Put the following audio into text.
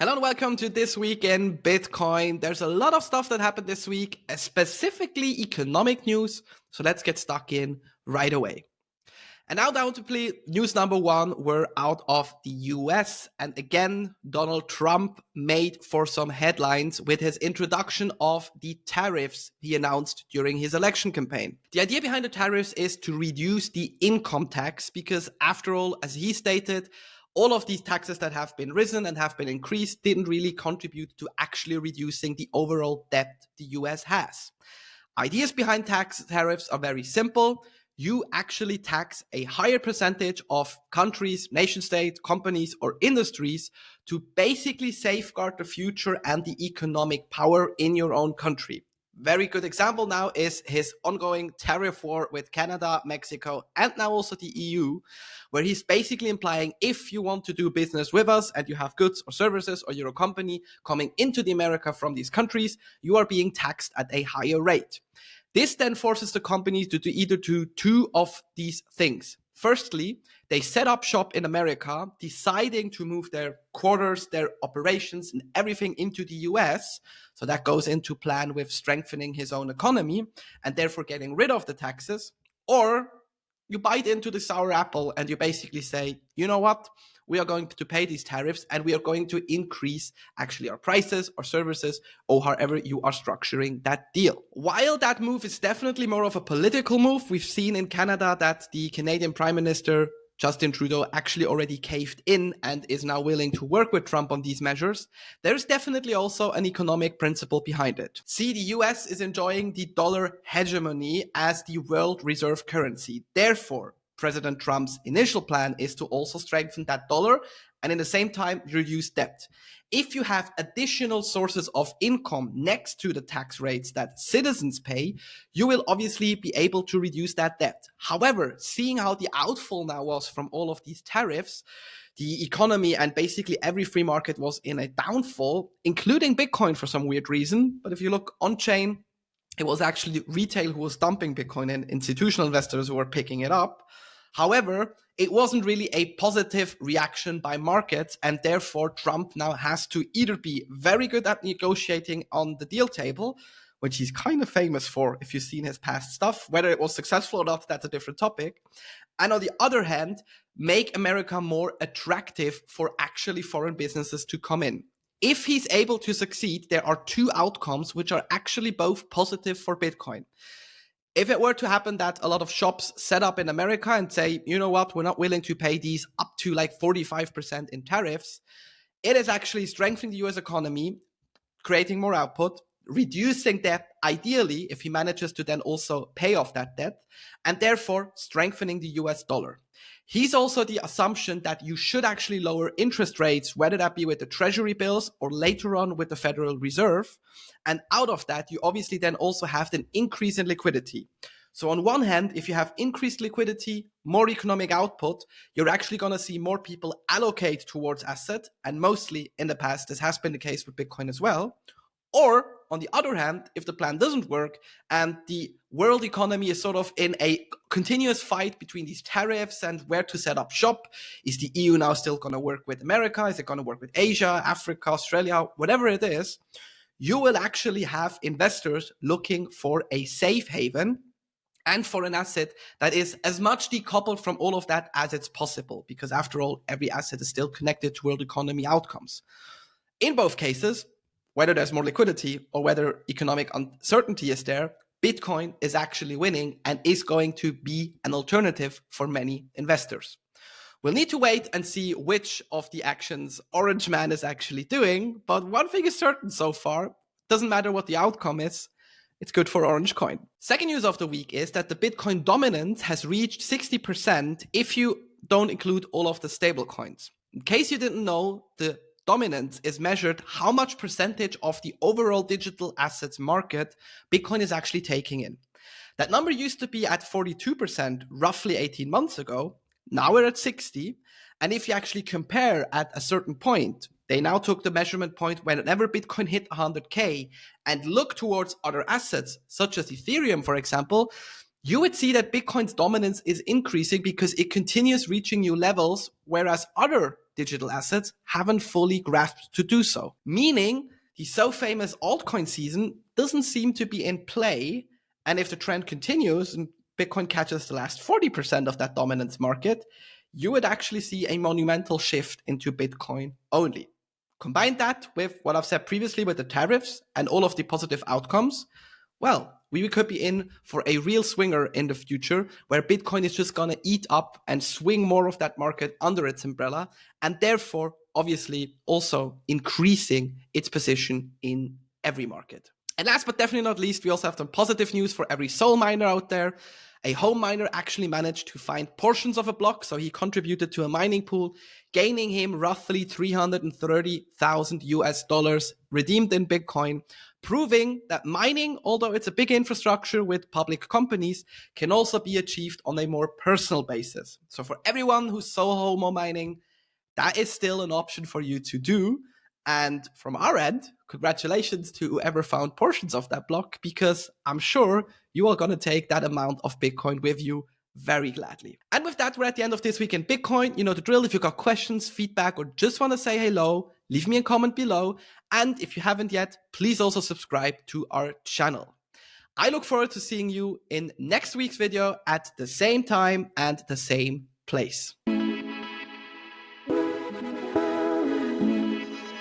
Hello and welcome to This Week in Bitcoin. There's a lot of stuff that happened this week, specifically economic news. So let's get stuck in right away. And now down to play news number one, we're out of the US. And again, Donald Trump made for some headlines with his introduction of the tariffs he announced during his election campaign. The idea behind the tariffs is to reduce the income tax because after all, as he stated, all of these taxes that have been risen and have been increased didn't really contribute to actually reducing the overall debt the US has. Ideas behind tax tariffs are very simple. You actually tax a higher percentage of countries, nation states, companies, or industries to basically safeguard the future and the economic power in your own country. Very good example now is his ongoing tariff war with Canada, Mexico, and now also the EU, where he's basically implying if you want to do business with us and you have goods or services or you're a company coming into the America from these countries, you are being taxed at a higher rate. This then forces the companies to do either two of these things. Firstly, they set up shop in America, deciding to move their quarters, their operations, and everything into the US. So that goes into plan with strengthening his own economy and therefore getting rid of the taxes. Or you bite into the sour apple and you basically say, you know what? We are going to pay these tariffs and we are going to increase actually our prices or services or however you are structuring that deal. While that move is definitely more of a political move, we've seen in Canada that the Canadian Prime Minister Justin Trudeau actually already caved in and is now willing to work with Trump on these measures. There's definitely also an economic principle behind it. See, the US is enjoying the dollar hegemony as the world reserve currency. Therefore, President Trump's initial plan is to also strengthen that dollar and in the same time reduce debt. If you have additional sources of income next to the tax rates that citizens pay, you will obviously be able to reduce that debt. However, seeing how the outfall now was from all of these tariffs, the economy and basically every free market was in a downfall, including Bitcoin for some weird reason. But if you look on chain, it was actually retail who was dumping Bitcoin and institutional investors who were picking it up. However, it wasn't really a positive reaction by markets, and therefore Trump now has to either be very good at negotiating on the deal table, which he's kind of famous for if you've seen his past stuff. Whether it was successful or not, that's a different topic. And on the other hand, make America more attractive for actually foreign businesses to come in. If he's able to succeed, there are two outcomes which are actually both positive for Bitcoin. If it were to happen that a lot of shops set up in America and say, you know what, we're not willing to pay these up to like 45% in tariffs, it is actually strengthening the US economy, creating more output, reducing debt, ideally, if he manages to then also pay off that debt, and therefore strengthening the US dollar. He's also the assumption that you should actually lower interest rates, whether that be with the treasury bills or later on with the Federal Reserve. And out of that, you obviously then also have an increase in liquidity. So on one hand, if you have increased liquidity, more economic output, you're actually going to see more people allocate towards assets. And mostly in the past, this has been the case with Bitcoin as well. Or on the other hand, if the plan doesn't work and the world economy is sort of in a continuous fight between these tariffs and where to set up shop, is the EU now still going to work with America? Is it going to work with Asia, Africa, Australia, whatever it is? You will actually have investors looking for a safe haven and for an asset that is as much decoupled from all of that as it's possible, because after all, every asset is still connected to world economy outcomes. In both cases, whether there's more liquidity or whether economic uncertainty is there, Bitcoin is actually winning and is going to be an alternative for many investors. We'll need to wait and see which of the actions Orange Man is actually doing, but one thing is certain so far, doesn't matter what the outcome is, it's good for Orange Coin. Second news of the week is that the Bitcoin dominance has reached 60% if you don't include all of the stable coins. In case you didn't know, the dominance is measured how much percentage of the overall digital assets market Bitcoin is actually taking in. That number used to be at 42% roughly 18 months ago. Now we're at 60. And if you actually compare at a certain point, they now took the measurement point whenever Bitcoin hit 100K and look towards other assets, such as Ethereum, for example, you would see that Bitcoin's dominance is increasing because it continues reaching new levels, whereas other digital assets haven't fully grasped to do so. Meaning, the so famous altcoin season doesn't seem to be in play, and if the trend continues and Bitcoin catches the last 40% of that dominance market, you would actually see a monumental shift into Bitcoin only. Combine that with what I've said previously with the tariffs and all of the positive outcomes, well, we could be in for a real swinger in the future where Bitcoin is just going to eat up and swing more of that market under its umbrella, and therefore, obviously, also increasing its position in every market. And last but definitely not least, we also have some positive news for every Sol miner out there. A home miner actually managed to find portions of a block, so he contributed to a mining pool, gaining him roughly 330,000 US dollars redeemed in Bitcoin, proving that mining, although it's a big infrastructure with public companies, can also be achieved on a more personal basis. So for everyone who's solo homo mining, that is still an option for you to do. And from our end, congratulations to whoever found portions of that block, because I'm sure you are going to take that amount of Bitcoin with you very gladly. And with that, we're at the end of this week in Bitcoin. You know the drill. If you've got questions, feedback, or just want to say hello, leave me a comment below. And if you haven't yet, please also subscribe to our channel. I look forward to seeing you in next week's video at the same time and the same place.